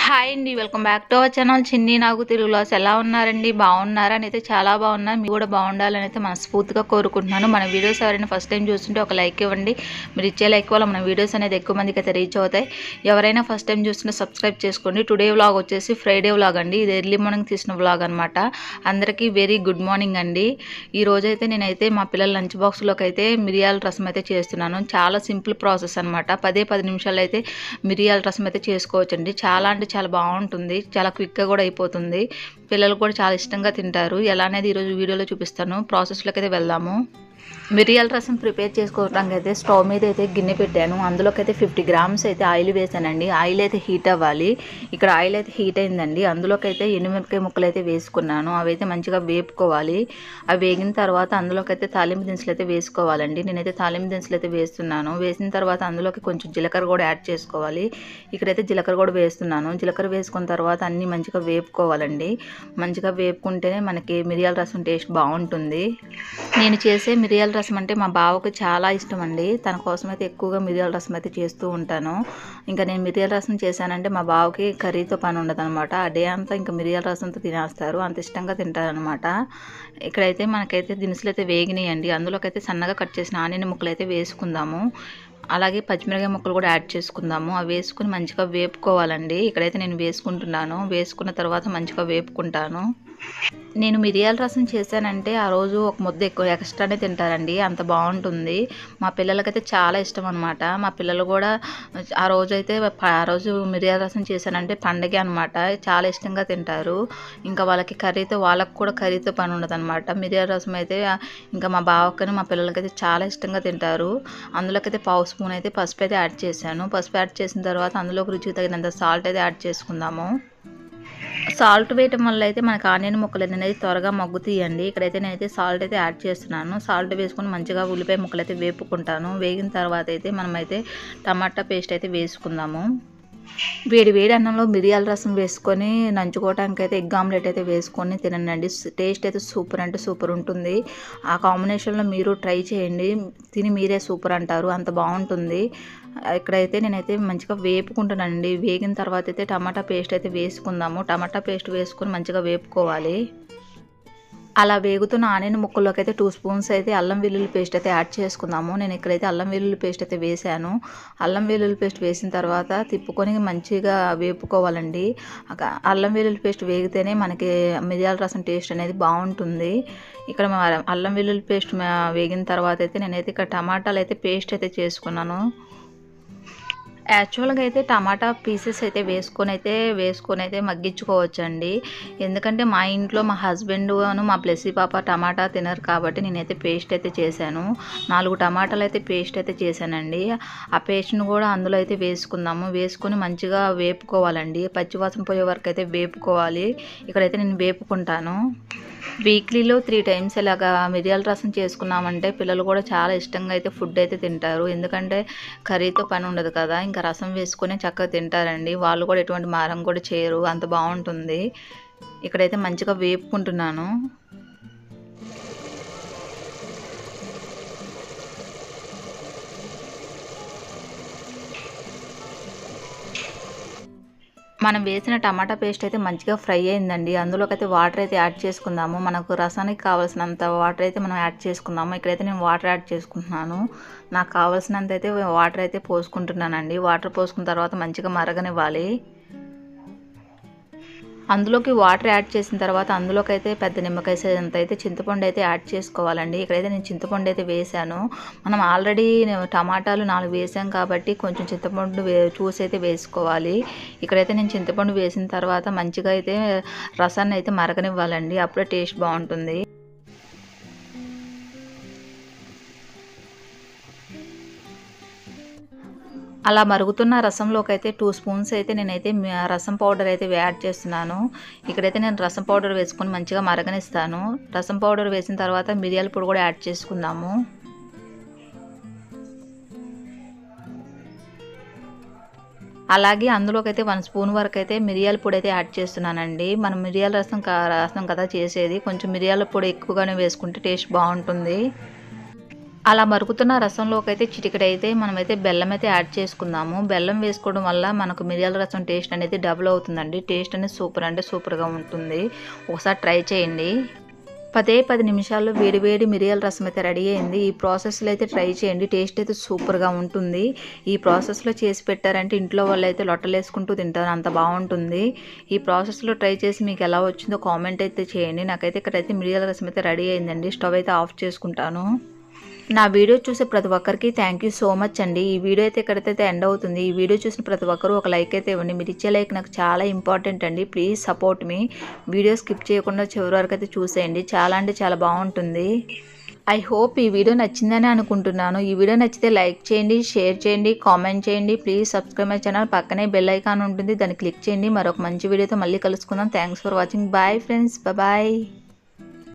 Hi అండి, welcome back to our channel చిన్ని నాగు తెలుగులో. ఎలా ఉన్నారండి? బాగున్నారా? అని అయితే చాలా బాగున్నాను. మీరు కూడా బాగుండాలని అయితే మనస్ఫూర్తిగా కోరుకుంటున్నాను. మన వీడియోస్ ఎవరైనా ఫస్ట్ టైం చూస్తుంటే ఒక లైక్ ఇవ్వండి. మీరు ఇచ్చే లైక్ వల్ల మన వీడియోస్ అనేది ఎక్కువ మందికి అయితే రీచ్ అవుతాయి. ఎవరైనా ఫస్ట్ టైం చూస్తుంటే సబ్స్క్రైబ్ చేసుకోండి. టుడే వ్లాగ్ వచ్చేసి ఫ్రైడే వ్లాగ్ అండి. ఇది ఎర్లీ మార్నింగ్ తీసిన వ్లాగ్ అనమాట. అందరికీ వెరీ గుడ్ మార్నింగ్ అండి. ఈ రోజైతే నేనైతే మా పిల్లల లంచ్ బాక్స్లోకి అయితే మిరియాల రసం అయితే చేస్తున్నాను. చాలా సింపుల్ ప్రాసెస్ అనమాట. 10 నిమిషాలు అయితే మిరియాల రసం అయితే చేసుకోవచ్చండి. చాలా అంటే చాలా బాగుంటుంది. చాలా క్విక్గా కూడా అయిపోతుంది. పిల్లలు కూడా చాలా ఇష్టంగా తింటారు. ఎలా అనేది ఈరోజు వీడియోలో చూపిస్తాను. ప్రాసెస్లోకి అయితే వెళ్దాము. మిరియాల రసం ప్రిపేర్ చేసుకోవడానికి అయితే స్టవ్ మీద అయితే గిన్నె పెట్టాను. అందులోకి అయితే 50 గ్రామ్స్ అయితే ఆయిల్ వేసానండి. ఆయిల్ అయితే హీట్ అవ్వాలి. ఇక్కడ ఆయిల్ అయితే హీట్ అయిందండి. అందులోకి అయితే ఎండుమిరపకాయ ముక్కలు అయితే వేసుకున్నాను. అవి అయితే మంచిగా వేపుకోవాలి. అవి వేగిన తర్వాత అందులోకి అయితే తాలింపు దినుసులు అయితే వేసుకోవాలండి. నేనైతే తాలింపు దినుసులు అయితే వేస్తున్నాను. వేసిన తర్వాత అందులోకి కొంచెం జీలకర్ర కూడా యాడ్ చేసుకోవాలి. ఇక్కడైతే జీలకర్ర కూడా వేస్తున్నాను. జీలకర్ర వేసుకున్న తర్వాత అన్నీ మంచిగా వేపుకోవాలండి. మంచిగా వేపుకుంటేనే మనకి మిరియాల రసం టేస్ట్ బాగుంటుంది. నేను చేసే మిరియాల రసం అంటే మా బావకు చాలా ఇష్టం అండి. తన కోసం అయితే ఎక్కువగా మిరియాల రసం అయితే చేస్తూ ఉంటాను. ఇంకా నేను మిరియాల రసం చేశానంటే మా బావకి కర్రీతో పని ఉండదు అనమాట. ఆ డే అంతా ఇంకా మిరియాల రసంతో తినేస్తారు. అంత ఇష్టంగా తింటారనమాట. ఇక్కడైతే మనకైతే దినుసులు అయితే వేగినాయండి. అందులోకి అయితే సన్నగా కట్ చేసిన ఆనియన్ ముక్కలు అయితే వేసుకుందాము. అలాగే పచ్చిమిరపకాయ ముక్కలు కూడా యాడ్ చేసుకుందాము. అవి వేసుకుని మంచిగా వేపుకోవాలండి. ఇక్కడైతే నేను వేసుకుంటున్నాను. వేసుకున్న తర్వాత మంచిగా వేపుకుంటాను. నేను మిరియాల రసం చేశానంటే ఆ రోజు ఒక ముద్ద ఎక్కువ ఎక్స్ట్రానే తింటారండి. అంత బాగుంటుంది. మా పిల్లలకైతే చాలా ఇష్టం అనమాట. మా పిల్లలు కూడా ఆ రోజు మిరియాల రసం చేశానంటే పండగే అనమాట. చాలా ఇష్టంగా తింటారు. ఇంకా వాళ్ళకి కూడా కర్రీతో పని ఉండదు అనమాట. మిరియాల రసం అయితే ఇంకా మా బావకని మా పిల్లలకైతే చాలా ఇష్టంగా తింటారు. అందులోకైతే పావు స్పూన్ అయితే పసుపు అయితే యాడ్ చేశాను. పసుపు యాడ్ చేసిన తర్వాత అందులోకి రుచికి తగినంత సాల్ట్ అయితే యాడ్ చేసుకుందాము. సాల్ట్ వేయటం వల్ల అయితే మనకి ఆనియన్ ముక్కలు అనేది త్వరగా మగ్గుతాయండి. ఇక్కడైతే నేనైతే సాల్ట్ అయితే యాడ్ చేస్తున్నాను. సాల్ట్ వేసుకొని మంచిగా ఉల్లిపాయ ముక్కలు అయితే వేపుకుంటాను. వేగిన తర్వాత అయితే మనమైతే టమాటా పేస్ట్ అయితే వేసుకుందాము. వేడి వేడి అన్నంలో మిరియాల రసం వేసుకొని నంచుకోవడానికి అయితే ఎగ్ ఆమ్లెట్ అయితే వేసుకొని తినండి. టేస్ట్ అయితే సూపర్ అంటే సూపర్ ఉంటుంది. ఆ కాంబినేషన్లో మీరు ట్రై చేయండి. తిని మీరే సూపర్ అంటారు. అంత బాగుంటుంది. ఇక్కడైతే నేనైతే మంచిగా వేపుకుంటున్నానండి. వేగిన తర్వాత అయితే టమాటా పేస్ట్ అయితే వేసుకుందాము. టమాటా పేస్ట్ వేసుకొని మంచిగా వేపుకోవాలి. అలా వేగుతున్న ఆనియన్ ముక్కల్లోకి అయితే 2 స్పూన్స్ అయితే అల్లం వెల్లుల్లి పేస్ట్ అయితే యాడ్ చేసుకుందాము. నేను ఇక్కడైతే అల్లం వెల్లుల్లి పేస్ట్ అయితే వేసాను. అల్లం వెల్లుల్లి పేస్ట్ వేసిన తర్వాత తిప్పుకొని మంచిగా వేపుకోవాలండి. అల్లం వెల్లుల్లి పేస్ట్ వేగితేనే మనకి మిరియాల రసం టేస్ట్ అనేది బాగుంటుంది. ఇక్కడ అల్లం వెల్లుల్లి పేస్ట్ వేగిన తర్వాత అయితే నేనైతే ఇక్కడ టమాటాలు అయితే పేస్ట్ అయితే చేసుకున్నాను. యాక్చువల్గా అయితే టమాటా పీసెస్ అయితే వేసుకొని అయితే మగ్గించుకోవచ్చండి. ఎందుకంటే మా ఇంట్లో మా హస్బెండ్ మా బ్లెస్సీ పాప టమాటా తినరు కాబట్టి నేనైతే పేస్ట్ అయితే చేశాను. 4 టమాటాలు అయితే పేస్ట్ అయితే చేశానండి. ఆ పేస్ట్ను కూడా అందులో అయితే వేసుకుందాము. వేసుకొని మంచిగా వేపుకోవాలండి. పచ్చివాసన పోయే వరకు అయితే వేపుకోవాలి. ఇక్కడైతే నేను వేపుకుంటాను. వీక్లీలో 3 టైమ్స్ ఇలాగా మిరియాల రసం చేసుకున్నామంటే పిల్లలు కూడా చాలా ఇష్టంగా అయితే ఫుడ్ అయితే తింటారు. ఎందుకంటే కర్రీతో పని ఉండదు కదా. ఇంకా రసం వేసుకొని చక్కగా తింటారండి. వాళ్ళు కూడా ఎటువంటి మారం కూడా చేయరు. అంత బాగుంటుంది. ఇక్కడైతే మంచిగా వేపుకుంటున్నాను. మనం వేసిన టమాటా పేస్ట్ అయితే మంచిగా ఫ్రై అయిందండి. అందులోకి అయితే వాటర్ అయితే యాడ్ చేసుకుందాము. మనకు రసానికి కావాల్సినంత వాటర్ అయితే మనం యాడ్ చేసుకుందాము. ఇక్కడైతే నేను వాటర్ యాడ్ చేసుకుంటున్నాను. నాకు కావాల్సినంత అయితే వాటర్ అయితే పోసుకుంటున్నానండి. వాటర్ పోసుకున్న తర్వాత మంచిగా మరగనివ్వాలి. అందులోకి వాటర్ యాడ్ చేసిన తర్వాత అందులోకి అయితే పెద్ద నిమ్మకాయ సైజ్ అంత అయితే చింతపండు అయితే యాడ్ చేసుకోవాలండి. ఇక్కడైతే నేను చింతపండు అయితే వేసాను. మనం ఆల్రెడీ టమాటాలు 4 వేసాం కాబట్టి కొంచెం చింతపండు చూసి అయితే వేసుకోవాలి. ఇక్కడైతే నేను చింతపండు వేసిన తర్వాత మంచిగా అయితే రసాన్ని అయితే మరగనివ్వాలండి. అప్పుడే టేస్ట్ బాగుంటుంది. అలా మరుగుతున్న రసంలోకి అయితే 2 స్పూన్స్ అయితే నేనైతే రసం పౌడర్ అయితే యాడ్ చేస్తున్నాను. ఇక్కడైతే నేను రసం పౌడర్ వేసుకొని మంచిగా మరగనిస్తాను. రసం పౌడర్ వేసిన తర్వాత మిరియాల పొడి కూడా యాడ్ చేసుకుందాము. అలాగే అందులోకి అయితే 1 స్పూన్ వరకు అయితే మిరియాల పొడి అయితే యాడ్ చేస్తున్నానండి. మనం మిరియాల రసం కదా చేసేది. కొంచెం మిరియాల పొడి ఎక్కువగానే వేసుకుంటే టేస్ట్ బాగుంటుంది. అలా మరుగుతున్న రసంలోకి అయితే చిటికెడైతే మనమైతే బెల్లం అయితే యాడ్ చేసుకుందాము. బెల్లం వేసుకోవడం వల్ల మనకు మిరియాల రసం టేస్ట్ అనేది డబుల్ అవుతుందండి. టేస్ట్ అనేది సూపర్ అంటే సూపర్గా ఉంటుంది. ఒకసారి ట్రై చేయండి. 10 నిమిషాల్లో వేడి వేడి మిరియాల రసం అయితే రెడీ అయింది. ఈ ప్రాసెస్లో అయితే ట్రై చేయండి. టేస్ట్ అయితే సూపర్గా ఉంటుంది. ఈ ప్రాసెస్లో చేసి పెట్టారంటే ఇంట్లో వాళ్ళు అయితే లొట్టలేసుకుంటూ తింటారు, అంత బాగుంటుంది. ఈ ప్రాసెస్లో ట్రై చేసి మీకు ఎలా వచ్చిందో కామెంట్ అయితే చేయండి. నాకైతే ఇక్కడైతే మిరియాల రసం అయితే రెడీ అయిందండి. స్టవ్ అయితే ఆఫ్ చేసుకుంటాను. నా వీడియో చూసే ప్రతి ఒక్కరికి థ్యాంక్ యూ సో మచ్ అండి. ఈ వీడియో అయితే ఎక్కడైతే ఎండ్ అవుతుంది. ఈ వీడియో చూసిన ప్రతి ఒక్కరు ఒక లైక్ అయితే ఇవ్వండి. మీరు ఇచ్చే లైక్ నాకు చాలా ఇంపార్టెంట్ అండి. Please support me. Video skip చేయకుండా చివరి వరకు అయితే చూసేయండి. చాలా అంటే చాలా బాగుంటుంది. ఐ హోప్ ఈ వీడియో నచ్చిందని అనుకుంటున్నాను. ఈ వీడియో నచ్చితే లైక్ చేయండి, షేర్ చేయండి, కామెంట్ చేయండి. Please subscribe my channel. పక్కనే బెల్ ఐకాన్ ఉంటుంది, దాన్ని క్లిక్ చేయండి. మరొక మంచి వీడియోతో మళ్ళీ కలుసుకుందాం. Thanks for watching. Bye friends, bye.